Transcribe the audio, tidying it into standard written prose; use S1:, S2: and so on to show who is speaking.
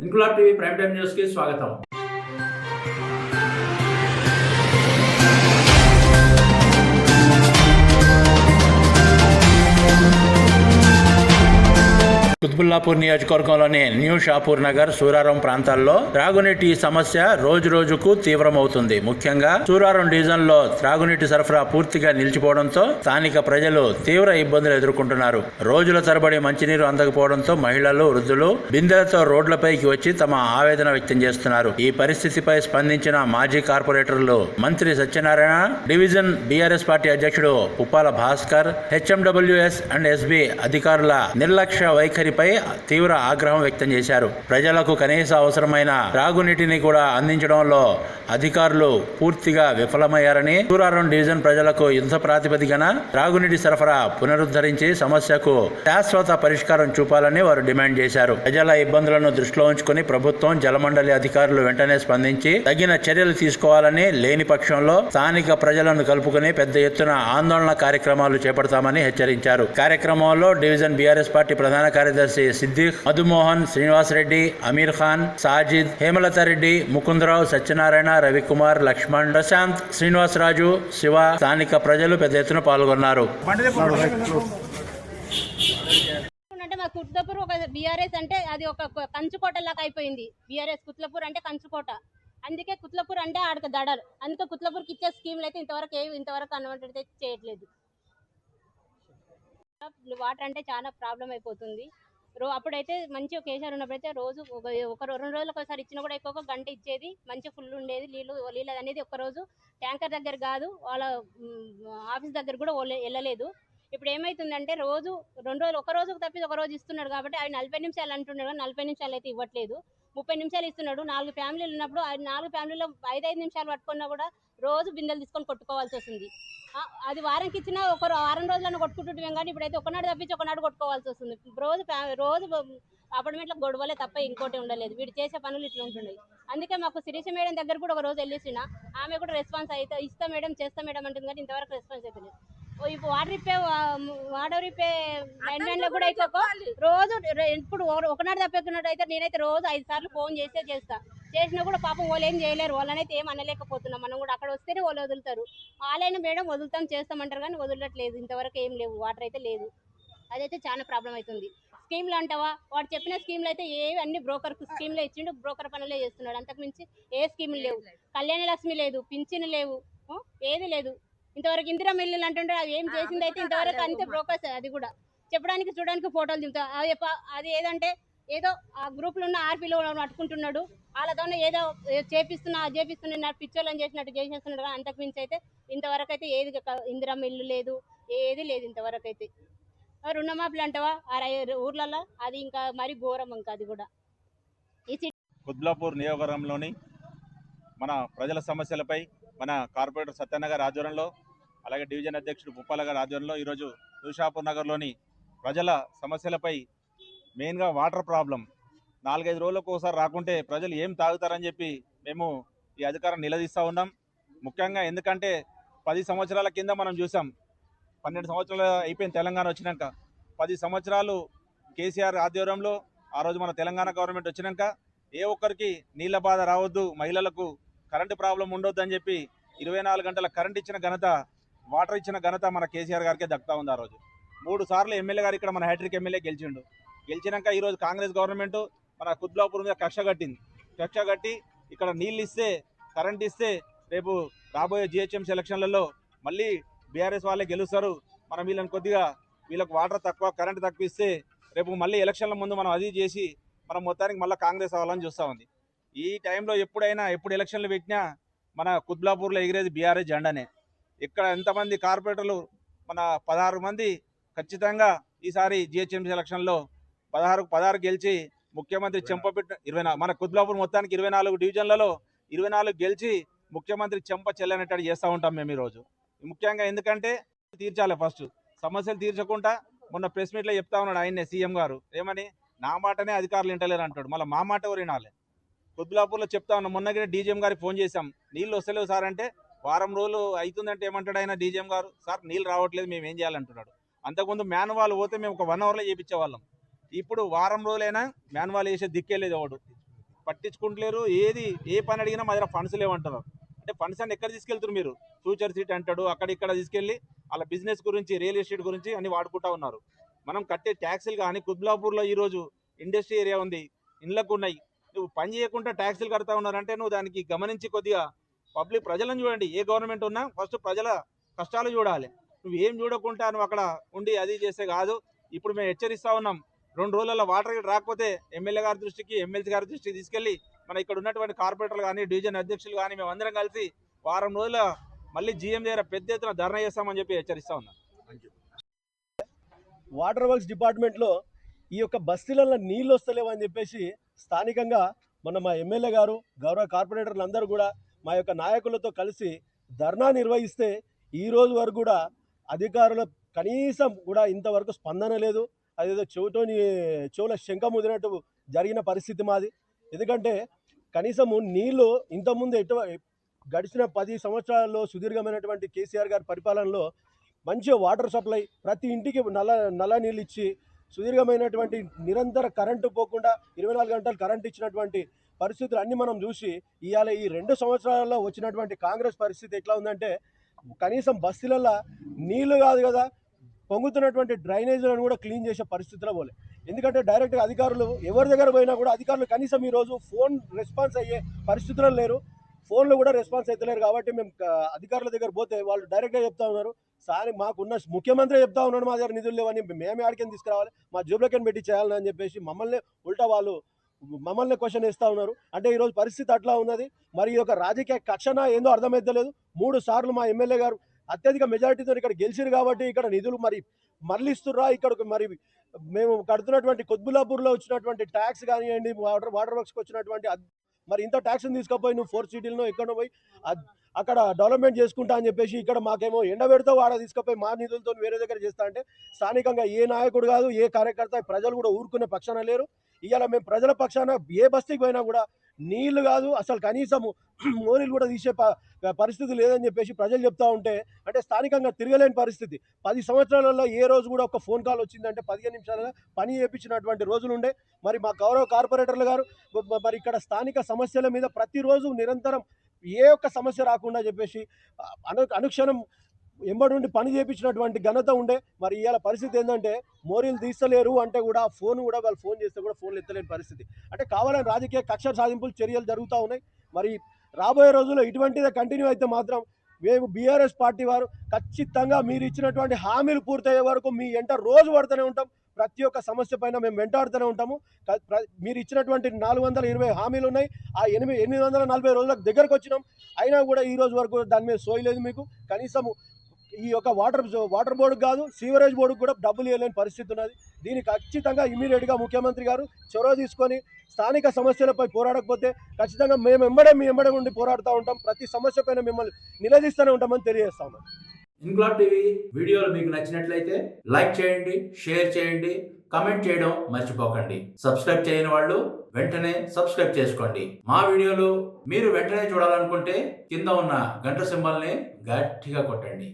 S1: Inquilab TV prime time news కి స్వాగతం. కుత్బుల్లాపూర్ నియోజకవర్గంలోని న్యూ షాపూర్ నగర్, సూరారం ప్రాంతాల్లో త్రాగునీటి సమస్య రోజు రోజుకు తీవ్రమవుతుంది. ముఖ్యంగా సూరారం డివిజన్ లో త్రాగునీటి సరఫరా పూర్తిగా నిలిచిపోవడంతో స్థానిక ప్రజలు తీవ్ర ఇబ్బందులు ఎదుర్కొంటున్నారు. రోజుల తరబడి మంచినీరు అందకపోవడంతో మహిళలు, వృద్ధులు బిందెలతో రోడ్లపైకి వచ్చి తమ ఆవేదన వ్యక్తం చేస్తున్నారు. ఈ పరిస్థితిపై స్పందించిన మాజీ కార్పొరేటర్లు మంత్రి సత్యనారాయణ, డివిజన్ బీఆర్ఎస్ పార్టీ అధ్యక్షుడు Puppala Bhaskar, HMWS and SB అధికారుల నిర్లక్ష్య వైఖరి తీవ్ర ఆగ్రహం వ్యక్తం చేశారు. ప్రజలకు కనీస అవసరమైన త్రాగునీటిని కూడా అందించడంలో అధికారులు పూర్తిగా విఫలమయ్యారని, సూరారం డివిజన్ ప్రజలకు యుద్ధ ప్రాతిపదికన త్రాగునీటి సరఫరా పునరుద్ధరించి సమస్యకు శాశ్వత పరిష్కారం చూపాలని వారు డిమాండ్ చేశారు. ప్రజల ఇబ్బందులను దృష్టిలో ఉంచుకుని ప్రభుత్వం, జలమండలి అధికారులు వెంటనే స్పందించి తగిన చర్యలు తీసుకోవాలని, లేని పక్షంలో స్థానిక ప్రజలను కలుపుకుని పెద్ద ఎత్తున ఆందోళన కార్యక్రమాలు చేపడతామని హెచ్చరించారు. కార్యక్రమంలో డివిజన్ బీఆర్ఎస్ పార్టీ ప్రధాన కార్యదర్శి సిద్దిక్, మధుమోహన్, శ్రీనివాస్ రెడ్డి, అమీర్ ఖాన్, సాజిద్, హేమలత రెడ్డి, ముకుందరావు, సత్యనారాయణ, రవికుమార్, లక్ష్మణ్, ప్రశాంత్, శ్రీనివాసరాజు, శివ, స్థానిక ప్రజలు పెద్ద ఎత్తున పాల్గొన్నారు.
S2: మా కుత్లపూర్ ఒక బీఆర్ఎస్ అంటే అది ఒక కంచుకోట లాగా అయిపోయింది. బీఆర్ఎస్ కుత్లపూర్ అంటే కంచుకోట, అందుకే కుత్లపూర్ అంటే ఆడక దడలు. అందుకే కుత్లపూర్కి ఇచ్చే స్కీమ్లు అయితే ఇంతవరకు కన్వర్ట్ అయితే చేయట్లేదు. వాటర్ అంటే చాలా ప్రాబ్లం అయిపోతుంది. అప్పుడైతే మంచిగా కేసీఆర్ ఉన్నప్పుడైతే రోజు ఒక 2 రోజులకు ఒకసారి ఇచ్చినా కూడా ఎక్కువ గంట ఇచ్చేది, మంచిగా ఫుల్ ఉండేది. నీళ్ళు అనేది ఒక్కరోజు ట్యాంకర్ దగ్గర కాదు, వాళ్ళ ఆఫీస్ దగ్గర కూడా వెళ్ళలేదు. ఇప్పుడు ఏమవుతుందంటే రోజు 2 రోజులు, ఒక రోజుకు తప్పి ఒక రోజు ఇస్తున్నాడు కాబట్టి అవి 40 నిమిషాలు అంటున్నాడు, 40 నిమిషాలు అయితే ఇవ్వట్లేదు. 30 నిమిషాలు ఇస్తున్నాడు. 4 ఫ్యామిలీలు ఉన్నప్పుడు 4 ఫ్యామిలీలో 5 నిమిషాలు పట్టుకున్నా కూడా రోజు బిందెలు తీసుకొని కొట్టుకోవాల్సి వస్తుంది. అది వారానికి ఇచ్చినా ఒక వారం రోజులను కొట్టుకుంటుంటాం, కానీ ఇప్పుడైతే ఒకనాడు తప్పించి ఒకనాడు కొట్టుకోవాల్సి వస్తుంది. రోజు అపార్ట్మెంట్లో గొడవలే తప్ప ఇంకోటి ఉండలేదు. వీడు చేసే పనులు ఇట్లా ఉంటున్నాయి. అందుకే మాకు శిరీష మేడం దగ్గర కూడా ఒక రోజు వెళ్ళేసిన, ఆమె కూడా రెస్పాన్స్ అయితే ఇస్తా మేడం, చేస్తా మేడం అంటుంది, కానీ ఇంతవరకు రెస్పాన్స్ అయితే లేదు. ఇప్పుడు వాటర్ రిపే లైన్లో కూడా అయితే రోజు ఇప్పుడు ఒకనాడు తప్పకున్నట్టు అయితే నేనైతే రోజు 5 సార్లు ఫోన్ చేసినా కూడా పాపం వాళ్ళు ఏం చేయలేరు. వాళ్ళనైతే ఏం అనలేకపోతున్నాం. మనం కూడా అక్కడ వస్తేనే వాళ్ళు వదులుతారు. వాళ్ళైనా మేడం వదులుతాం, చేస్తామంటారు, కానీ వదలట్లేదు. ఇంతవరకు ఏం లేవు, వాటర్ అయితే లేదు. అదైతే చాలా ప్రాబ్లం అవుతుంది. స్కీమ్లు అంటావా, వాడు చెప్పిన స్కీమ్లు అయితే ఏవి అన్ని బ్రోకర్ స్కీమ్లో ఇచ్చిండు, బ్రోకర్ పనులే చేస్తున్నాడు. అంతకుమించి ఏ స్కీములు లేవు. కళ్యాణ లక్ష్మి లేదు, పింఛను లేవు, ఏది లేదు. ఇంతవరకు ఇందిరా మిల్లులు అంటుంటే అవి ఏం చేసింది అయితే ఇంతవరకు అంతే బ్రోకర్స్. అది కూడా చెప్పడానికి చూడడానికి ఫోటోలు దిగుతా. అది ఏదంటే ఏదో ఆ గ్రూప్లో ఉన్న ఆర్పీలో పట్టుకుంటున్నాడు, వాళ్ళతో ఏదో చేపిస్తున్నా పిచ్చోళ్ళని చేసినట్టు చేసేస్తున్నాడు. అంతకుమించి అయితే ఇంతవరకు అయితే ఏది ఇందిరా మిల్లు లేదు, ఏది లేదు ఇంతవరకు అయితే. రుణమాఫీలు అంటావా ఊర్లలో, అది ఇంకా మరి ఘోరం. ఇంకా అది కూడా
S3: కుత్బుల్లాపూర్ నియోజకవర్గంలోని మన ప్రజల సమస్యలపై మన కార్పొరేటర్ సత్యన్న గారి ఆధ్వర్యంలో, అలాగే డివిజన్ అధ్యక్షుడు పుప్పాల గారి ఆధ్వర్యంలో ఈరోజు న్యూ షాపూర్ నగర్లోని ప్రజల సమస్యలపై మెయిన్గా వాటర్ ప్రాబ్లం 4-5 రోజులకు ఒకసారి రాకుంటే ప్రజలు ఏం తాగుతారని చెప్పి మేము ఈ అధికారం నిలదీస్తూ ఉన్నాం. ముఖ్యంగా ఎందుకంటే 10 సంవత్సరాల కింద మనం చూసాం, 12 సంవత్సరాలు అయిపోయింది తెలంగాణ వచ్చినాక. 10 సంవత్సరాలు కేసీఆర్ ఆధ్వర్యంలో ఆ రోజు మన తెలంగాణ గవర్నమెంట్ వచ్చినాక ఏ ఒక్కరికి నీళ్ళ బాధ రావద్దు, మహిళలకు కరెంటు ప్రాబ్లం ఉండొద్దు అని చెప్పి 24 గంటల కరెంట్ ఇచ్చిన ఘనత, వాటర్ ఇచ్చిన ఘనత మన కేసీఆర్ గారికే దక్కుతా ఉంది. ఆ రోజు 3 సార్లు ఎమ్మెల్యే గారు ఇక్కడ మన హ్యాట్రిక్ ఎమ్మెల్యే గెలిచినాక ఈరోజు కాంగ్రెస్ గవర్నమెంట్ మన కుత్బుల్లాపూర్ మీద కక్ష కట్టి ఇక్కడ నీళ్ళు ఇస్తే, కరెంట్ ఇస్తే రేపు రాబోయే జిహెచ్ఎంసీ ఎలక్షన్లలో మళ్ళీ బీఆర్ఎస్ వాళ్ళే గెలుస్తారు, మనం వీళ్ళకు వాటర్ తక్కువ, కరెంట్ తక్కువ ఇస్తే రేపు మళ్ళీ ఎలక్షన్ల ముందు మనం అది చేసి మనం మొత్తానికి మళ్ళీ కాంగ్రెస్ అవ్వాలని చూస్తూ ఉంది. ఈ టైంలో ఎప్పుడు ఎలక్షన్లు పెట్టినా మన కుత్బుల్లాపూర్లో ఎగిరేది బీఆర్ఎస్ జెండానే. ఇక్కడ ఎంతమంది కార్పొరేటర్లు, మన 16 మంది ఖచ్చితంగా ఈసారి జిహెచ్ఎంసీ ఎలక్షన్లో 16 గెలిచి ముఖ్యమంత్రి చెంపపెట్టిన 24, మన కుత్బుల్లాపూర్ మొత్తానికి 24 డివిజన్లలో 24 గెలిచి ముఖ్యమంత్రి చెంప చెల్లనట్టు చేస్తూ ఉంటాం మేము ఈరోజు. ముఖ్యంగా ఎందుకంటే తీర్చాలి, ఫస్ట్ సమస్యలు తీర్చకుండా మొన్న ప్రెస్ మీట్లో చెప్తా ఉన్నాడు ఆయన్నే సీఎం గారు, ఏమని నా మాటనే అధికారులు వింటలేరు అంటాడు. మళ్ళీ మా మాట ఎవరు వినాలి? కుత్బులాపూర్లో చెప్తా ఉన్నాం. మొన్ననే డీజీఎం గారికి ఫోన్ చేశాం, నీళ్ళు వస్తలేవు సార్ అంటే, వారం రోజులు అవుతుందంటే ఏమంటాడు ఆయన డీజీఎం గారు, సార్ నీళ్ళు రావట్లేదు మేము ఏం చేయాలంటున్నాడు. అంతకుముందు మ్యాన్వాల్ పోతే మేము ఒక 1 అవర్లో చేయించేవాళ్ళం. ఇప్పుడు వారం రోజులైనా మ్యాన్వాల్ వేసే దిక్కేలేదు, ఎవడు పట్టించుకుంటలేరు. ఏ పని అడిగినా మా దగ్గర ఫండ్స్ లేవంటున్నారు. అంటే ఫండ్స్ అని ఎక్కడ తీసుకెళ్తారు మీరు? ఫ్యూచర్ సిటీ అంటాడు, అక్కడ ఇక్కడ తీసుకెళ్ళి వాళ్ళ బిజినెస్ గురించి, రియల్ ఎస్టేట్ గురించి అన్ని వాడుకుంటా ఉన్నారు. మనం కట్టే ట్యాక్సీలు కానీ, కుత్బులాపూర్లో ఈరోజు ఇండస్ట్రీ ఏరియా ఉంది, ఇండ్లకు ఉన్నాయి, నువ్వు పని చేయకుండా ట్యాక్సీలు కడతా ఉన్నారంటే నువ్వు దానికి గమనించి కొద్దిగా పబ్లిక్ ప్రజలను చూడండి. ఏ గవర్నమెంట్ ఉన్నా ఫస్ట్ ప్రజల కష్టాలు చూడాలి. నువ్వు ఏం చూడకుండా నువ్వు అక్కడ ఉండి అది చేస్తే కాదు. ఇప్పుడు మేము హెచ్చరిస్తా ఉన్నాం, 2 రోజులలో వాటర్ రాకపోతే ఎమ్మెల్యే గారి దృష్టికి, ఎమ్మెల్సీ గారి దృష్టికి తీసుకెళ్లి మన ఇక్కడ ఉన్నటువంటి కార్పొరేటర్లు కానీ, డివిజన్ అధ్యక్షులు కానీ మేము అందరం కలిసి వారం రోజుల మళ్ళీ జీఎం దగ్గర పెద్ద ఎత్తున ధర్నా చేస్తామని చెప్పి హెచ్చరిస్తా ఉన్నాం.
S4: వాటర్ వర్క్స్ డిపార్ట్మెంట్లో ఈ యొక్క బస్తీలలో నీళ్ళు వస్తలేవు అని చెప్పేసి స్థానికంగా మా ఎమ్మెల్యే గారు, గౌరవ కార్పొరేటర్లు అందరూ కూడా మా యొక్క నాయకులతో కలిసి ధర్నా నిర్వహిస్తే ఈ రోజు వరకు కూడా అధికారుల కనీసం కూడా ఇంతవరకు స్పందన లేదు. అదేదో చెవుల శంఖ ముదినట్టు జరిగిన పరిస్థితి మాది. ఎందుకంటే కనీసము నీళ్లు ఇంతకుముందు గడిచిన 10 సంవత్సరాల్లో సుదీర్ఘమైనటువంటి కేసీఆర్ గారి పరిపాలనలో మంచిగా వాటర్ సప్లై ప్రతి ఇంటికి నల్ల నీళ్ళు ఇచ్చి సుదీర్ఘమైనటువంటి నిరంతర కరెంటు పోకుండా 24 గంటలు కరెంటు ఇచ్చినటువంటి పరిస్థితులు అన్నీ మనం చూసి ఇవాళ ఈ 2 సంవత్సరాలలో వచ్చినటువంటి కాంగ్రెస్ పరిస్థితి ఎట్లా ఉందంటే కనీసం బస్తీలలో నీళ్లు కాదు కదా, పొంగుతున్నటువంటి డ్రైనేజీలను కూడా క్లీన్ చేసే పరిస్థితిలో పోలే. ఎందుకంటే డైరెక్ట్గా అధికారులు ఎవరి దగ్గర పోయినా కూడా అధికారులు కనీసం ఈరోజు ఫోన్ రెస్పాన్స్ అయ్యే పరిస్థితుల్లో లేరు, ఫోన్లో కూడా రెస్పాన్స్ అవుతలేరు. కాబట్టి మేము అధికారుల దగ్గర పోతే వాళ్ళు డైరెక్ట్గా చెప్తా ఉన్నారు, సార్ మాకున్న ముఖ్యమంత్రి చెప్తా ఉన్నాడు మా దగ్గర నిధులు లేవని, మేమే ఆడికని తీసుకురావాలి, మా జేబులకని పెట్టి చేయాలని అని చెప్పేసి మమ్మల్ని క్వశ్చన్ వేస్తూ ఉన్నారు. అంటే ఈరోజు పరిస్థితి అట్లా ఉన్నది. మరి ఈ యొక్క రాజకీయ కక్షణ ఏందో అర్థమైతలేదు. 3 సార్లు మా ఎమ్మెల్యే గారు అత్యధిక మెజారిటీతో ఇక్కడ గెలిచిరు కాబట్టి ఇక్కడ నిధులు మరలి ఇస్తుర్రా, ఇక్కడ మరి మేము కడుతున్నటువంటి కుత్బులాపూర్లో వచ్చినటువంటి ట్యాక్స్ కానివ్వండి, వాటర్ వర్క్స్కి వచ్చినటువంటి మరి ఇంత ట్యాక్స్ని తీసుకుపోయి నువ్వు 4 సిటీలను ఎక్కడో పోయి అక్కడ డెవలప్మెంట్ చేసుకుంటా అని చెప్పేసి ఇక్కడ మాకేమో ఎండబెడితో వాడ తీసుకుపోయి మా నిధులతో వేరే దగ్గర చేస్తా అంటే స్థానికంగా ఏ నాయకుడు కాదు, ఏ కార్యకర్త, ప్రజలు కూడా ఊరుకునే పక్షాన లేరు. ఇవాళ మేము ప్రజల పక్షాన ఏ బస్తీకి పోయినా కూడా నీళ్లు కాదు అసలు కనీసము మోరీలు కూడా తీసే పరిస్థితి లేదని చెప్పేసి ప్రజలు చెప్తా ఉంటే అంటే స్థానికంగా తిరగలేని పరిస్థితి. 10 సంవత్సరాలలో ఏ రోజు కూడా ఒక ఫోన్ కాల్ వచ్చిందంటే 15 నిమిషాలలో పని చేయించినటువంటి రోజులు ఉండే. మరి మా గౌరవ కార్పొరేటర్లు గారు మరి ఇక్కడ స్థానిక సమస్యల మీద ప్రతిరోజు నిరంతరం ఏ ఒక్క సమస్య రాకుండా చెప్పేసి అనుక్షణం ఎంబడి పని చేయించినటువంటి ఘనత ఉండే. మరి ఇవాళ పరిస్థితి ఏంటంటే మోరీలు తీస్తలేరు అంటే కూడా వాళ్ళు ఫోన్ చేస్తే కూడా ఫోన్లు ఎత్తలేని పరిస్థితి. అంటే కావాలని రాజకీయ కక్ష సాధింపులు చర్యలు జరుగుతూ ఉన్నాయి. మరి రాబోయే రోజుల్లో ఇటువంటిదే కంటిన్యూ అయితే మాత్రం మేము బీఆర్ఎస్ పార్టీ వారు ఖచ్చితంగా మీరు ఇచ్చినటువంటి హామీలు పూర్తయ్యే వరకు మీ వెంట రోజు పడుతూనే ఉంటాం. ప్రతి ఒక్క సమస్య పైన మేము వెంటాడుతూనే ఉంటాము. మీరు ఇచ్చినటువంటి 420 హామీలు ఉన్నాయి, ఆ 840 రోజులకు దగ్గరకు వచ్చినాం. అయినా కూడా ఈ రోజు వరకు దాని మీద సోయలేదు మీకు. కనీసము ఈ యొక్క వాటర్ బోర్డుకు కాదు, సీవరేజ్ బోర్డుకు కూడా డబ్బులు ఇవ్వలేని పరిస్థితి ఉన్నది. దీనికి ఖచ్చితంగా ఇమీడియట్గా ముఖ్యమంత్రి గారు చొరవ తీసుకొని స్థానిక సమస్యలపై పోరాడకపోతే ఖచ్చితంగా మీ ఎంబడే ఉండి పోరాడుతూ ఉంటాం. ప్రతి సమస్య పైన మిమ్మల్ని నిలదీస్తూనే ఉంటామని తెలియజేస్తా ఉన్నాం.
S1: ఇన్క్లాబ్ టీవీ వీడియోలు మీకు నచ్చినట్లయితే లైక్ చేయండి, షేర్ చేయండి, కమెంట్ చేయడం మర్చిపోకండి. సబ్స్క్రైబ్ చేయని వాళ్ళు వెంటనే సబ్స్క్రైబ్ చేసుకోండి. మా వీడియోలు మీరు వెంటనే చూడాలనుకుంటే కింద ఉన్న గంట సింబల్ని గట్టిగా కొట్టండి.